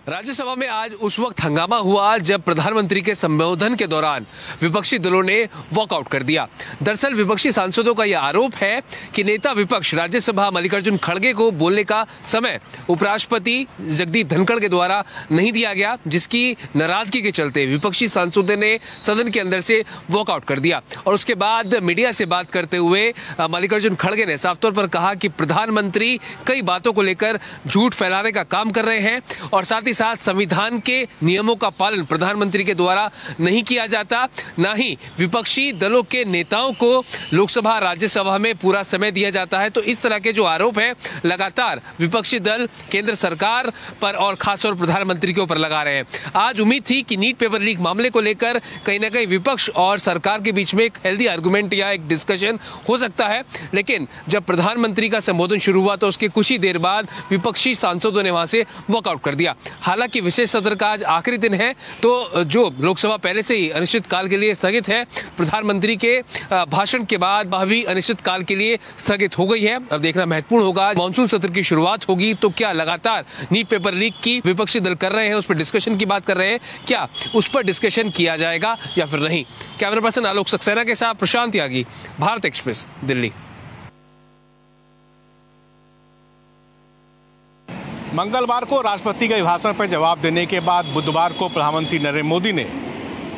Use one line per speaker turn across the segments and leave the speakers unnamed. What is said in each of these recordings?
राज्यसभा में आज उस वक्त हंगामा हुआ जब प्रधानमंत्री के संबोधन के दौरान विपक्षी दलों ने वॉकआउट कर दिया। दरअसल विपक्षी सांसदों का यह आरोप है कि नेता विपक्ष राज्यसभा मल्लिकार्जुन खड़गे को बोलने का समय उपराष्ट्रपति जगदीप धनखड़ के द्वारा नहीं दिया गया, जिसकी नाराजगी के चलते विपक्षी सांसदों ने सदन के अंदर से वॉकआउट कर दिया। और उसके बाद मीडिया से बात करते हुए मल्लिकार्जुन खड़गे ने साफ तौर पर कहा कि प्रधानमंत्री कई बातों को लेकर झूठ फैलाने का काम कर रहे हैं और साथ ही साथ संविधान के नियमों का पालन प्रधानमंत्री के द्वारा नहीं किया जाता, ना ही विपक्षी दलों के नेताओं को लोकसभा राज्यसभा में पूरा समय दिया जाता है। तो इस तरह के जो आरोप है लगातार विपक्षी दल केंद्र सरकार पर और खासतौर प्रधानमंत्री के ऊपर लगा रहे हैं। आज उम्मीद थी कि नीट पेपर लीक मामले को लेकर कहीं ना कहीं विपक्ष और सरकार के बीच में एक हेल्दी आर्गुमेंट या एक डिस्कशन हो सकता है, लेकिन जब प्रधानमंत्री का संबोधन शुरू हुआ तो उसके कुछ ही देर बाद विपक्षी सांसदों ने वहां से वॉकआउट कर दिया। हालांकि विशेष सत्र का आज आखिरी दिन है, तो जो लोकसभा पहले से ही अनिश्चितकाल के लिए स्थगित है, प्रधानमंत्री के भाषण के बाद वह भी अनिश्चितकाल के लिए स्थगित हो गई है। अब देखना महत्वपूर्ण होगा, मानसून सत्र की शुरुआत होगी तो क्या लगातार नीट पेपर लीक की विपक्षी दल कर रहे हैं, उस पर डिस्कशन की बात कर रहे हैं, क्या उस पर डिस्कशन किया जाएगा या फिर नहीं। कैमरा पर्सन आलोक सक्सेना के साथ प्रशांत यागी, भारत एक्सप्रेस, दिल्ली।
मंगलवार को राष्ट्रपति के अभिभाषण पर जवाब देने के बाद बुधवार को प्रधानमंत्री नरेंद्र मोदी ने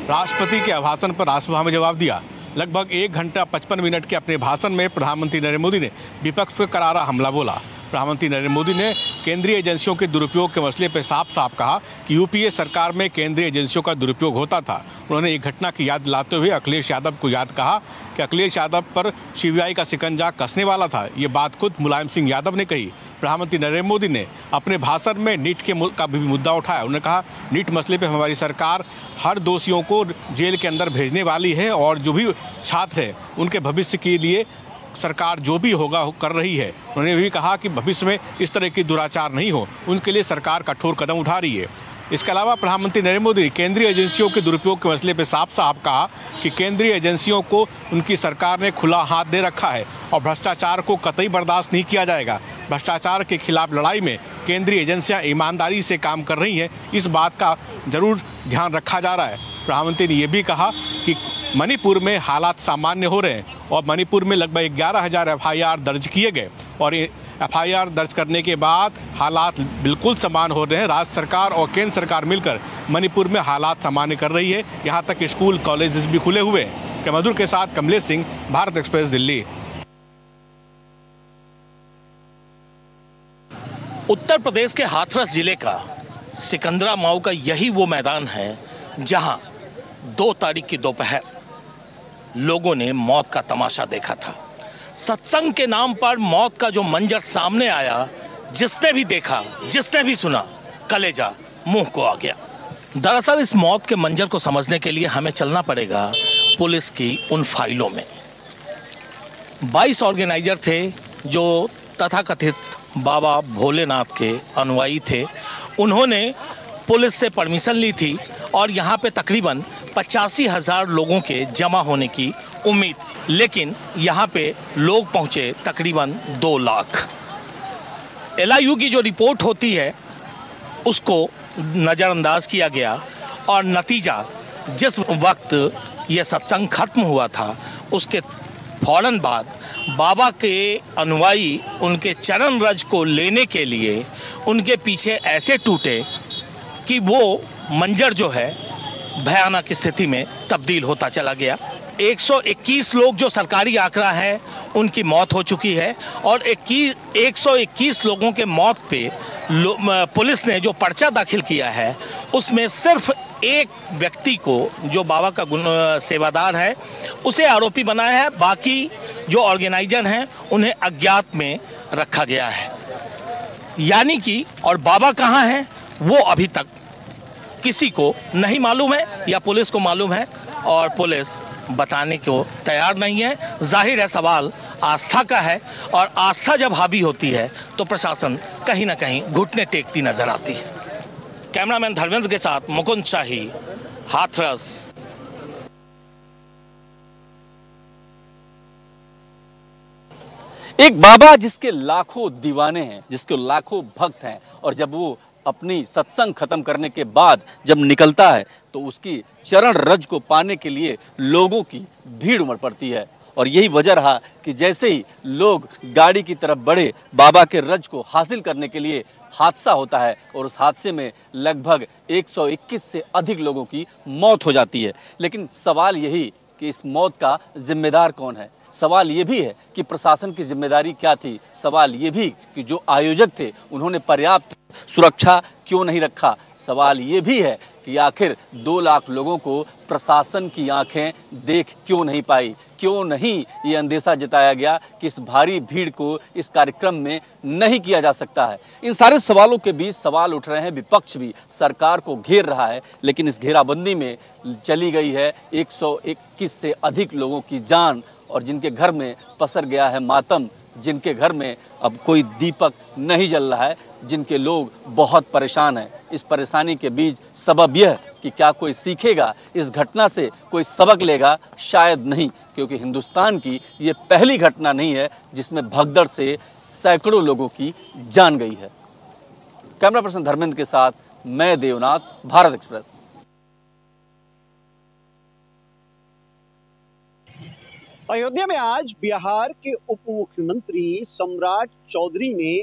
राष्ट्रपति के अभिभाषण पर राज्यसभा में जवाब दिया। लगभग 1 घंटा 55 मिनट के अपने भाषण में प्रधानमंत्री नरेंद्र मोदी ने विपक्ष पर करारा हमला बोला। प्रधानमंत्री नरेंद्र मोदी ने केंद्रीय एजेंसियों के दुरुपयोग के मसले पर साफ साफ कहा कि यूपीए सरकार में केंद्रीय एजेंसियों का दुरुपयोग होता था। उन्होंने एक घटना की याद दिलाते हुए अखिलेश यादव को याद कहा कि अखिलेश यादव पर सीबीआई का शिकंजा कसने वाला था। ये बात खुद मुलायम सिंह यादव ने कही। प्रधानमंत्री नरेंद्र मोदी ने अपने भाषण में नीट का भी मुद्दा उठाया। उन्होंने कहा, नीट मसले पर हमारी सरकार हर दोषियों को जेल के अंदर भेजने वाली है और जो भी छात्र हैं उनके भविष्य के लिए सरकार जो भी होगा कर रही है। उन्होंने भी कहा कि भविष्य में इस तरह की दुराचार नहीं हो, उनके लिए सरकार कठोर कदम उठा रही है। इसके अलावा प्रधानमंत्री नरेंद्र मोदी केंद्रीय एजेंसियों के दुरुपयोग के मसले पर साफ साफ कहा कि केंद्रीय एजेंसियों को उनकी सरकार ने खुला हाथ दे रखा है और भ्रष्टाचार को कतई बर्दाश्त नहीं किया जाएगा। भ्रष्टाचार के खिलाफ लड़ाई में केंद्रीय एजेंसियां ईमानदारी से काम कर रही हैं, इस बात का जरूर ध्यान रखा जा रहा है। प्रधानमंत्री ने यह भी कहा कि मणिपुर में हालात सामान्य हो रहे हैं और मणिपुर में लगभग 11,000 एफआईआर दर्ज किए गए और एफआईआर दर्ज करने के बाद हालात बिल्कुल सामान्य हो रहे हैं। राज्य सरकार और केंद्र सरकार मिलकर मणिपुर में हालात सामान्य कर रही है। यहाँ तक स्कूल कॉलेजेस भी खुले हुए हैं। मधुर के साथ कमलेश सिंह, भारत एक्सप्रेस, दिल्ली।
उत्तर प्रदेश के हाथरस जिले का सिकंदरा माऊ का यही वो मैदान है जहां 2 तारीख की दोपहर लोगों ने मौत का तमाशा देखा था। सत्संग के नाम पर मौत का जो मंजर सामने आया, जिसने भी देखा, जिसने भी सुना, कलेजा मुंह को आ गया। दरअसल इस मौत के मंजर को समझने के लिए हमें चलना पड़ेगा पुलिस की उन फाइलों में। 22 ऑर्गेनाइजर थे जो तथाकथित बाबा भोलेनाथ के अनुयायी थे। उन्होंने पुलिस से परमिशन ली थी और यहाँ पे तकरीबन 85,000 लोगों के जमा होने की उम्मीद थी, लेकिन यहाँ पे लोग पहुंचे तकरीबन 2 लाख। एलआईयू की जो रिपोर्ट होती है उसको नजरअंदाज किया गया और नतीजा, जिस वक्त ये सत्संग खत्म हुआ था उसके फौरन बाद बाबा के अनुयायी उनके चरण रज को लेने के लिए उनके पीछे ऐसे टूटे कि वो मंजर जो है भयानक स्थिति में तब्दील होता चला गया। 121 लोग जो सरकारी आंकड़ा है उनकी मौत हो चुकी है और 121 लोगों के मौत पे पुलिस ने जो पर्चा दाखिल किया है उसमें सिर्फ एक व्यक्ति को, जो बाबा का सेवादार है, उसे आरोपी बनाया है। बाकी जो ऑर्गेनाइजर हैं उन्हें अज्ञात में रखा गया है। यानी कि और बाबा कहां हैं वो अभी तक किसी को नहीं मालूम है या पुलिस को मालूम है और पुलिस बताने को तैयार नहीं है। जाहिर है सवाल आस्था का है और आस्था जब हावी होती है तो प्रशासन कहीं ना कहीं घुटने टेकती नजर आती है। कैमरामैन धर्मेंद्र के साथ मुकुंद शाही, हाथरस।
एक बाबा जिसके लाखों दीवाने हैं, जिसके लाखों भक्त हैं, और जब वो अपनी सत्संग खत्म करने के बाद जब निकलता है तो उसकी चरण रज को पाने के लिए लोगों की भीड़ उमड़ पड़ती है। और यही वजह रहा कि जैसे ही लोग गाड़ी की तरफ बढ़े बाबा के रज को हासिल करने के लिए, हादसा होता है और उस हादसे में लगभग 121 से अधिक लोगों की मौत हो जाती है। लेकिन सवाल यही कि इस मौत का जिम्मेदार कौन है? सवाल ये भी है कि प्रशासन की जिम्मेदारी क्या थी? सवाल ये भी कि जो आयोजक थे उन्होंने पर्याप्त सुरक्षा क्यों नहीं रखा? सवाल ये भी है कि आखिर 2 लाख लोगों को प्रशासन की आंखें देख क्यों नहीं पाई? क्यों नहीं ये अंदेशा जताया गया कि इस भारी भीड़ को इस कार्यक्रम में नहीं किया जा सकता है? इन सारे सवालों के बीच सवाल उठ रहे हैं, विपक्ष भी सरकार को घेर रहा है, लेकिन इस घेराबंदी में चली गई है 121 से अधिक लोगों की जान और जिनके घर में पसर गया है मातम, जिनके घर में अब कोई दीपक नहीं जल रहा है, जिनके लोग बहुत परेशान हैं। इस परेशानी के बीच सबब यह कि क्या कोई सीखेगा इस घटना से, कोई सबक लेगा? शायद नहीं, क्योंकि हिंदुस्तान की ये पहली घटना नहीं है जिसमें भगदड़ से सैकड़ों लोगों की जान गई है। कैमरा पर्सन धर्मेंद्र के साथ मैं देवनाथ, भारत एक्सप्रेस।
अयोध्या में आज बिहार के उप मुख्यमंत्री सम्राट चौधरी ने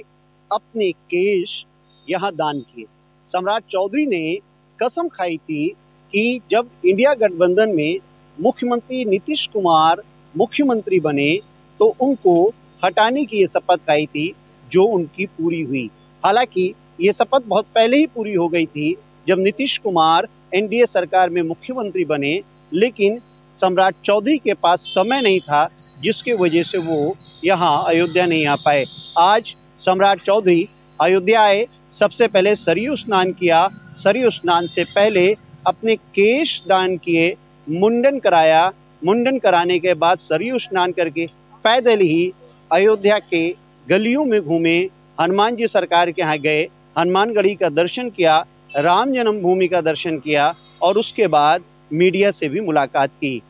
अपने केश यहां दान किए। सम्राट चौधरी ने कसम खाई थी कि जब इंडिया गठबंधन में मुख्यमंत्री नीतीश कुमार मुख्यमंत्री बने तो उनको हटाने की ये शपथ खाई थी, जो उनकी पूरी हुई। हालांकि ये शपथ बहुत पहले ही पूरी हो गई थी जब नीतीश कुमार एनडीए सरकार में मुख्यमंत्री बने, लेकिन सम्राट चौधरी के पास समय नहीं था, जिसके वजह से वो यहाँ अयोध्या नहीं आ पाए। आज सम्राट चौधरी अयोध्या आए, सबसे पहले सरयू स्नान किया। सरयू स्नान से पहले अपने केश दान किए, मुंडन कराया। मुंडन कराने के बाद सरयू स्नान करके पैदल ही अयोध्या के गलियों में घूमे, हनुमान जी सरकार के यहाँ गए, हनुमानगढ़ी का दर्शन किया, राम जन्मभूमि का दर्शन किया और उसके बाद मीडिया से भी मुलाकात की।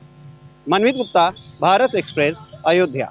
मनमीत गुप्ता, भारत एक्सप्रेस, अयोध्या।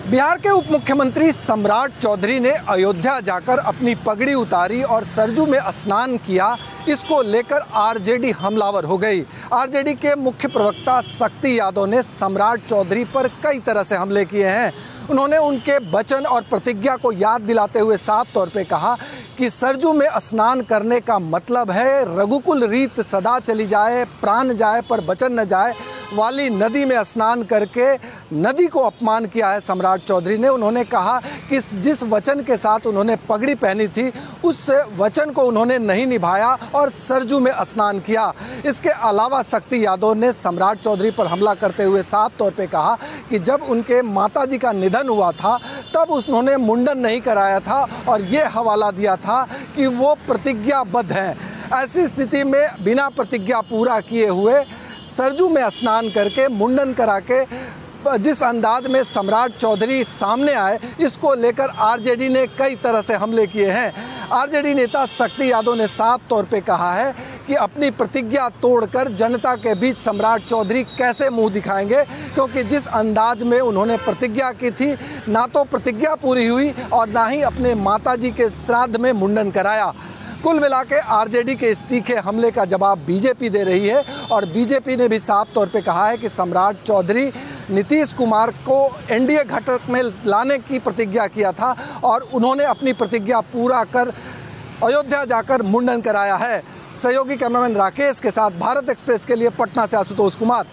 बिहार के उप मुख्यमंत्री सम्राट चौधरी ने अयोध्या जाकर अपनी पगड़ी उतारी और सरजू में स्नान किया। इसको लेकर आरजेडी हमलावर हो गई। आरजेडी के मुख्य प्रवक्ता शक्ति यादव ने सम्राट चौधरी पर कई तरह से हमले किए हैं। उन्होंने उनके वचन और प्रतिज्ञा को याद दिलाते हुए साफ तौर पे कहा कि सरजू में स्नान करने का मतलब है रघुकुल रीत सदा चली जाए, प्राण जाए पर वचन न जाए वाली नदी में स्नान करके नदी को अपमान किया है सम्राट चौधरी ने। उन्होंने कहा कि जिस वचन के साथ उन्होंने पगड़ी पहनी थी उस वचन को उन्होंने नहीं निभाया और सरजू में स्नान किया। इसके अलावा शक्ति यादव ने सम्राट चौधरी पर हमला करते हुए साफ तौर पे कहा कि जब उनके माताजी का निधन हुआ था तब उन्होंने मुंडन नहीं कराया था और ये हवाला दिया था कि वो प्रतिज्ञाबद्ध हैं। ऐसी स्थिति में बिना प्रतिज्ञा पूरा किए हुए सरजू में स्नान करके मुंडन करा के जिस अंदाज में सम्राट चौधरी सामने आए, इसको लेकर आरजेडी ने कई तरह से हमले किए हैं। आरजेडी नेता शक्ति यादव ने साफ तौर पे कहा है कि अपनी प्रतिज्ञा तोड़कर जनता के बीच सम्राट चौधरी कैसे मुंह दिखाएंगे, क्योंकि जिस अंदाज में उन्होंने प्रतिज्ञा की थी ना तो प्रतिज्ञा पूरी हुई और ना ही अपने माताजी के श्राद्ध में मुंडन कराया। कुल मिला के आरजेडी के इस तीखे हमले का जवाब बीजेपी दे रही है और बीजेपी ने भी साफ तौर पे कहा है कि सम्राट चौधरी नीतीश कुमार को एनडीए घटक में लाने की प्रतिज्ञा किया था और उन्होंने अपनी प्रतिज्ञा पूरा कर अयोध्या जाकर मुंडन कराया है। सहयोगी कैमरामैन राकेश के साथ भारत एक्सप्रेस के लिए पटना से आशुतोष कुमार।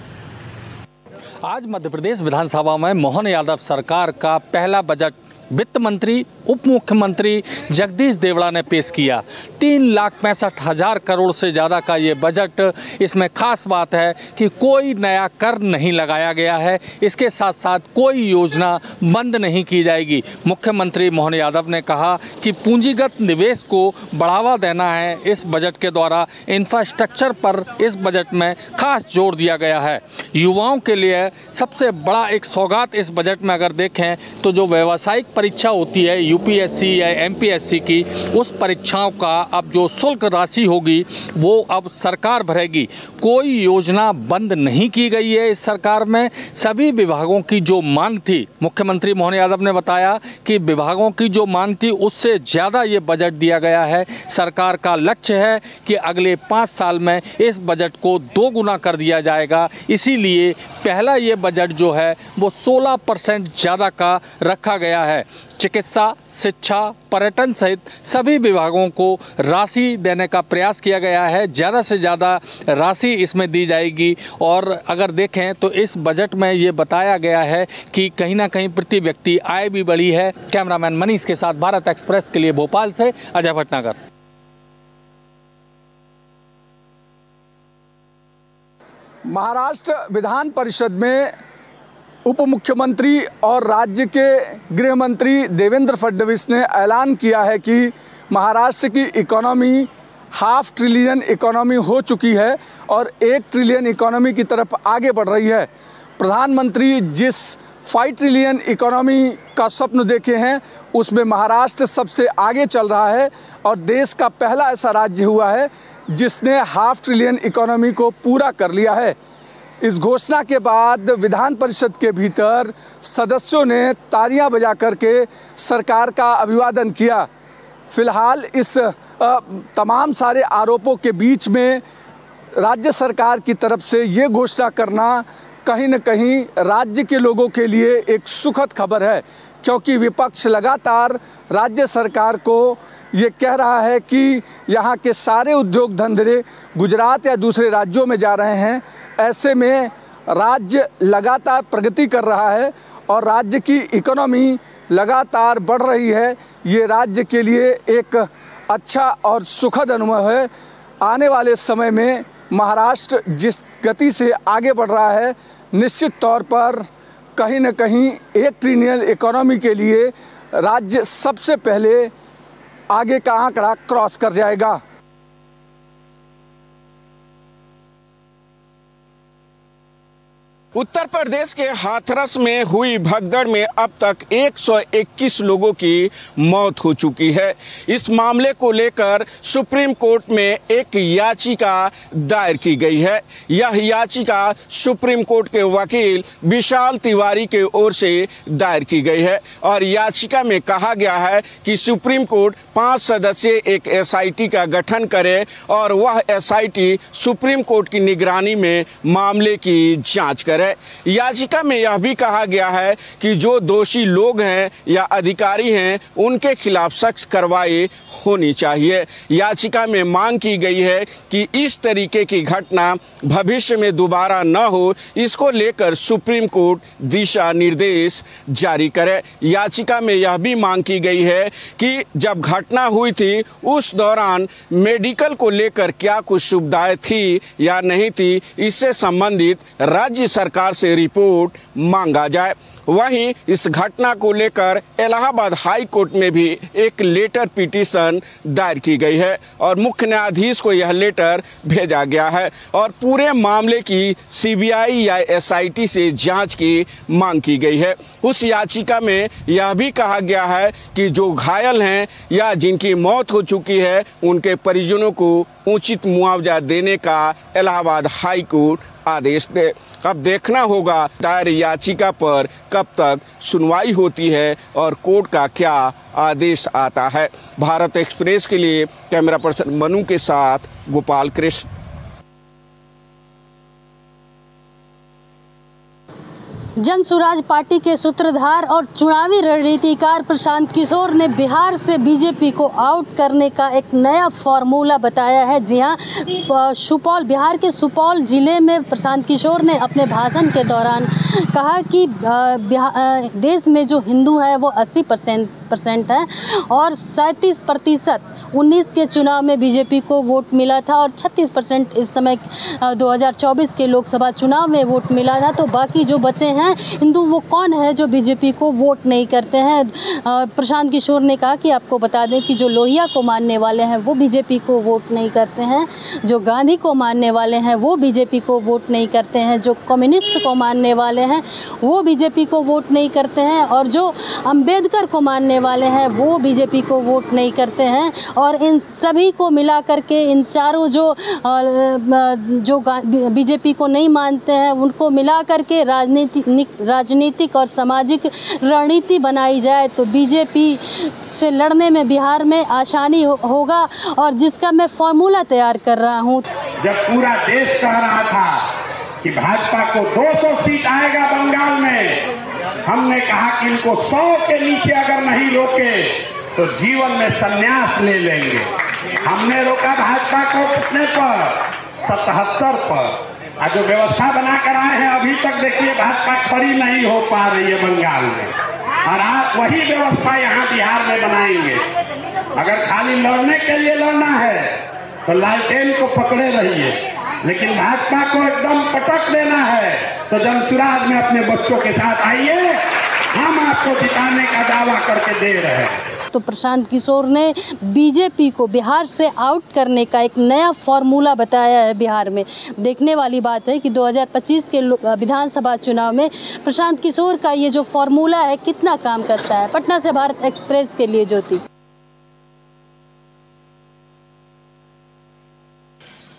आज मध्य प्रदेश विधानसभा में मोहन यादव सरकार का पहला बजट वित्त मंत्री उप मुख्यमंत्री जगदीश देवड़ा ने पेश किया। 3,65,000 करोड़ से ज़्यादा का ये बजट। इसमें खास बात है कि कोई नया कर नहीं लगाया गया है, इसके साथ साथ कोई योजना बंद नहीं की जाएगी। मुख्यमंत्री मोहन यादव ने कहा कि पूंजीगत निवेश को बढ़ावा देना है। इस बजट के द्वारा इंफ्रास्ट्रक्चर पर इस बजट में खास जोर दिया गया है। युवाओं के लिए सबसे बड़ा एक सौगात इस बजट में अगर देखें तो जो व्यावसायिक परीक्षा होती है यूपीएससी या एमपीएससी की, उस परीक्षाओं का अब जो शुल्क राशि होगी वो अब सरकार भरेगी। कोई योजना बंद नहीं की गई है इस सरकार में। सभी विभागों की जो मांग थी, मुख्यमंत्री मोहन यादव ने बताया कि विभागों की जो मांग थी उससे ज़्यादा ये बजट दिया गया है। सरकार का लक्ष्य है कि अगले 5 साल में इस बजट को 2 गुना कर दिया जाएगा। इसीलिए पहला ये बजट जो है वो 16% ज़्यादा का रखा गया है। चिकित्सा, शिक्षा, पर्यटन सहित सभी विभागों को राशि देने का प्रयास किया गया है। ज़्यादा से ज़्यादा राशि इसमें दी जाएगी। और अगर देखें तो इस बजट में ये बताया गया है कि कहीं ना कहीं प्रति व्यक्ति आय भी बढ़ी है। कैमरामैन मनीष के साथ भारत एक्सप्रेस के लिए भोपाल से अजय भटनागर।
महाराष्ट्र विधान परिषद में उप मुख्यमंत्री और राज्य के गृह मंत्री देवेंद्र फडणवीस ने ऐलान किया है कि महाराष्ट्र की इकोनॉमी ½ ट्रिलियन इकोनॉमी हो चुकी है और 1 ट्रिलियन इकोनॉमी की तरफ आगे बढ़ रही है। प्रधानमंत्री जिस 5 ट्रिलियन इकोनॉमी का स्वप्न देखे हैं उसमें महाराष्ट्र सबसे आगे चल रहा है और देश का पहला ऐसा राज्य हुआ है जिसने ½ ट्रिलियन इकोनॉमी को पूरा कर लिया है। इस घोषणा के बाद विधान परिषद के भीतर सदस्यों ने तालियां बजा करके सरकार का अभिवादन किया। फिलहाल इस तमाम सारे आरोपों के बीच में राज्य सरकार की तरफ से ये घोषणा करना कहीं न कहीं राज्य के लोगों के लिए एक सुखद खबर है, क्योंकि विपक्ष लगातार राज्य सरकार को ये कह रहा है कि यहाँ के सारे उद्योग धंधे गुजरात या दूसरे राज्यों में जा रहे हैं। ऐसे में राज्य लगातार प्रगति कर रहा है और राज्य की इकोनॉमी लगातार बढ़ रही है। ये राज्य के लिए एक अच्छा और सुखद अनुभव है। आने वाले समय में महाराष्ट्र जिस गति से आगे बढ़ रहा है, निश्चित तौर पर कहीं न कहीं 1 ट्रिलियन इकोनॉमी के लिए राज्य सबसे पहले आगे का आंकड़ा क्रॉस कर जाएगा।
उत्तर प्रदेश के हाथरस में हुई भगदड़ में अब तक 121 लोगों की मौत हो चुकी है। इस मामले को लेकर सुप्रीम कोर्ट में एक याचिका दायर की गई है। यह याचिका सुप्रीम कोर्ट के वकील विशाल तिवारी के ओर से दायर की गई है और याचिका में कहा गया है कि सुप्रीम कोर्ट 5 सदस्यीय एक एसआईटी का गठन करे और वह एसआईटी सुप्रीम कोर्ट की निगरानी में मामले की जांच करे। याचिका में यह भी कहा गया है कि जो दोषी लोग हैं या अधिकारी हैं उनके खिलाफ सख्त कार्रवाई होनी चाहिए। याचिका में मांग की गई है कि इस तरीके की घटना भविष्य में दोबारा न हो, इसको लेकर सुप्रीम कोर्ट दिशा निर्देश जारी करे। याचिका में यह भी मांग की गई है कि जब घटना हुई थी उस दौरान मेडिकल को लेकर क्या कुछ सुविधाएं थी या नहीं थी, इससे संबंधित राज्य सरकार से रिपोर्ट मांगा जाए। वहीं इस घटना को लेकर इलाहाबाद हाई कोर्ट में भी एक लेटर पिटीशन दायर की गई है और मुख्य न्यायाधीश को यह लेटर भेजा गया है और पूरे मामले की सीबीआई या एसआईटी से जांच की मांग की गई है। उस याचिका में यह भी कहा गया है कि जो घायल हैं या जिनकी मौत हो चुकी है उनके परिजनों को उचित मुआवजा देने का इलाहाबाद हाई कोर्ट आदेश दे। अब देखना होगा दायर याचिका पर कब तक सुनवाई होती है और कोर्ट का क्या आदेश आता है। भारत एक्सप्रेस के लिए कैमरा पर्सन मनु के साथ गोपाल कृष्ण।
जन सुराज पार्टी के सूत्रधार और चुनावी रणनीतिकार प्रशांत किशोर ने बिहार से बीजेपी को आउट करने का एक नया फॉर्मूला बताया है। जी हाँ, बिहार के सुपौल जिले में प्रशांत किशोर ने अपने भाषण के दौरान कहा कि देश में जो हिंदू है वो 80% 37% है और 37% 19 के चुनाव में बीजेपी को वोट मिला था और 36% इस समय 2024 के लोकसभा चुनाव में वोट मिला था। तो बाकी जो बचे हैं हिंदू वो कौन है जो बीजेपी को वोट नहीं करते हैं? प्रशांत किशोर ने कहा कि आपको बता दें कि जो लोहिया को मानने वाले हैं वो बीजेपी को वोट नहीं करते हैं, जो गांधी को मानने वाले हैं वो बीजेपी को वोट नहीं करते हैं, जो कम्युनिस्ट को मानने वाले हैं वो बीजेपी को वोट नहीं करते हैं और जो अंबेडकर को मानने वाले हैं वो बीजेपी को वोट नहीं करते हैं। और इन सभी को मिला करके इन चारों जो बीजेपी को नहीं मानते हैं उनको मिला करके राजनीतिक और सामाजिक रणनीति बनाई जाए तो बीजेपी से लड़ने में बिहार में आसानी होगा और जिसका मैं फॉर्मूला तैयार कर रहा हूँ।
जब पूरा देश कह रहा था कि भाजपा को 200 सीट आएगा बंगाल में, हमने कहा कि इनको 100 के नीचे अगर नहीं रोके तो जीवन में संन्यास ले लेंगे। हमने रोका भाजपा को कितने पर? 77 पर। आज जो व्यवस्था बना कर आए हैं अभी तक देखिए भाजपा खड़ी नहीं हो पा रही है बंगाल में, और आप वही व्यवस्था यहाँ बिहार में बनाएंगे। अगर खाली लड़ने के लिए लड़ना है तो लालटेन को पकड़े रहिए, लेकिन भाजपा को एकदम पटक देना है तो जनसुराज में अपने बच्चों के साथ आइए, हम आपको जिताने का दावा करके दे रहे हैं।
तो प्रशांत किशोर ने बीजेपी को बिहार से आउट करने का एक नया फॉर्मूला बताया है बिहार में। देखने वाली बात है कि 2025 के विधानसभा चुनाव में प्रशांत किशोर का ये जो फॉर्मूला है कितना काम करता है। पटना से भारत एक्सप्रेस के लिए ज्योति।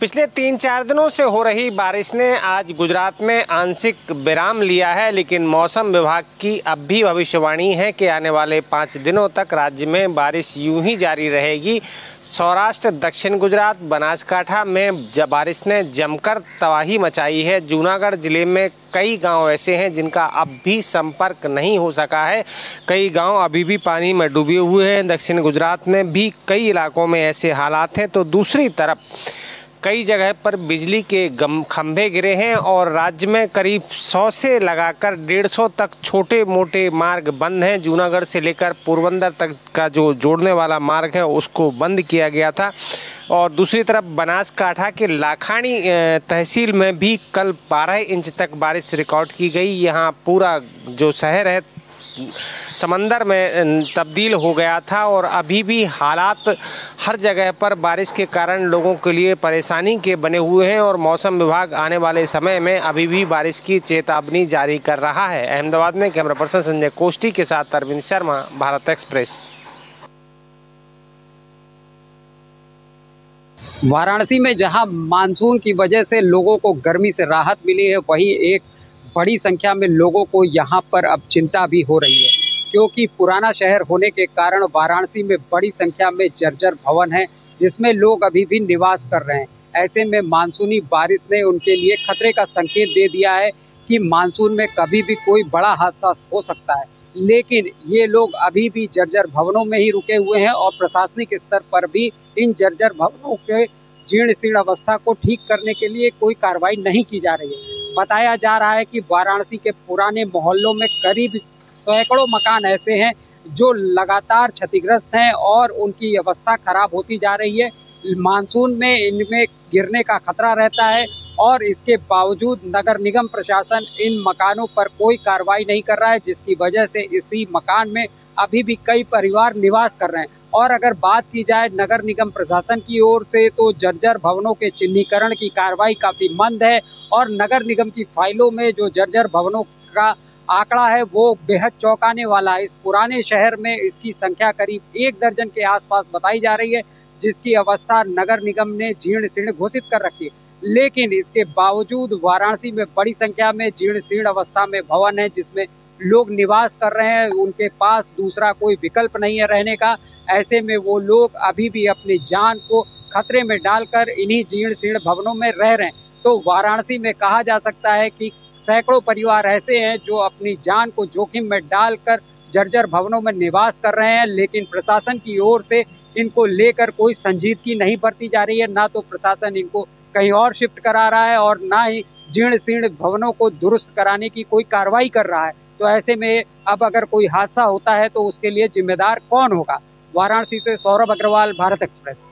पिछले 3-4 दिनों से हो रही बारिश ने आज गुजरात में आंशिक विराम लिया है, लेकिन मौसम विभाग की अब भी भविष्यवाणी है कि आने वाले 5 दिनों तक राज्य में बारिश यूं ही जारी रहेगी। सौराष्ट्र, दक्षिण गुजरात, बनासकांठा में बारिश ने जमकर तबाही मचाई है। जूनागढ़ जिले में कई गांव ऐसे हैं जिनका अब भी संपर्क नहीं हो सका है। कई गांव अभी भी पानी में डूबे हुए हैं। दक्षिण गुजरात में भी कई इलाकों में ऐसे हालात हैं। तो दूसरी तरफ कई जगह पर बिजली के खंभे गिरे हैं और राज्य में करीब 100 से लगाकर 150 तक छोटे मोटे मार्ग बंद हैं। जूनागढ़ से लेकर पोरबंदर तक का जो जोड़ने वाला मार्ग है उसको बंद किया गया था। और दूसरी तरफ बनासकांठा के लाखानी तहसील में भी कल 12 इंच तक बारिश रिकॉर्ड की गई। यहाँ पूरा जो शहर है समंदर में तब्दील हो गया था और अभी भी हालात हर जगह पर बारिश के कारण लोगों के लिए परेशानी के बने हुए हैं और मौसम विभाग आने वाले समय में अभी भी बारिश की चेतावनी जारी कर रहा है। अहमदाबाद में कैमरा पर्सन संजय कोष्टी के साथ अरविंद शर्मा, भारत एक्सप्रेस।
वाराणसी में जहां मानसून की वजह से लोगों को गर्मी से राहत मिली है, वहीं एक बड़ी संख्या में लोगों को यहां पर अब चिंता भी हो रही है, क्योंकि पुराना शहर होने के कारण वाराणसी में बड़ी संख्या में जर्जर भवन हैं जिसमें लोग अभी भी निवास कर रहे हैं। ऐसे में मानसूनी बारिश ने उनके लिए खतरे का संकेत दे दिया है कि मानसून में कभी भी कोई बड़ा हादसा हो सकता है। लेकिन ये लोग अभी भी जर्जर भवनों में ही रुके हुए हैं और प्रशासनिक स्तर पर भी इन जर्जर भवनों के जीर्ण शीर्ण अवस्था को ठीक करने के लिए कोई कार्रवाई नहीं की जा रही है। बताया जा रहा है कि वाराणसी के पुराने मोहल्लों में करीब सैकड़ों मकान ऐसे हैं जो लगातार क्षतिग्रस्त हैं और उनकी अवस्था खराब होती जा रही है। मानसून में इनमें गिरने का खतरा रहता है और इसके बावजूद नगर निगम प्रशासन इन मकानों पर कोई कार्रवाई नहीं कर रहा है, जिसकी वजह से इसी मकान में अभी भी कई परिवार निवास कर रहे हैं। और अगर बात की जाए नगर निगम प्रशासन की ओर से तो जर्जर भवनों के चिन्हीकरण की कार्रवाई काफ़ी मंद है और नगर निगम की फाइलों में जो जर्जर भवनों का आंकड़ा है वो बेहद चौंकाने वाला है। इस पुराने शहर में इसकी संख्या करीब 1 दर्जन के आसपास बताई जा रही है, जिसकी अवस्था नगर निगम ने जीर्ण शीर्ण घोषित कर रखी है। लेकिन इसके बावजूद वाराणसी में बड़ी संख्या में जीर्ण शीर्ण अवस्था में भवन है जिसमें लोग निवास कर रहे हैं। उनके पास दूसरा कोई विकल्प नहीं है रहने का। ऐसे में वो लोग अभी भी अपनी जान को खतरे में डालकर इन्हीं जीर्ण शीर्ण भवनों में रह रहे हैं। तो वाराणसी में कहा जा सकता है कि सैकड़ों परिवार ऐसे हैं जो अपनी जान को जोखिम में डालकर जर्जर भवनों में निवास कर रहे हैं, लेकिन प्रशासन की ओर से इनको लेकर कोई संजीदगी नहीं बरती जा रही है। ना तो प्रशासन इनको कहीं और शिफ्ट करा रहा है और ना ही जीर्ण शीर्ण भवनों को दुरुस्त कराने की कोई कार्रवाई कर रहा है। तो ऐसे में अब अगर कोई हादसा होता है तो उसके लिए जिम्मेदार कौन होगा। वाराणसी से सौरभ अग्रवाल, भारत एक्सप्रेस।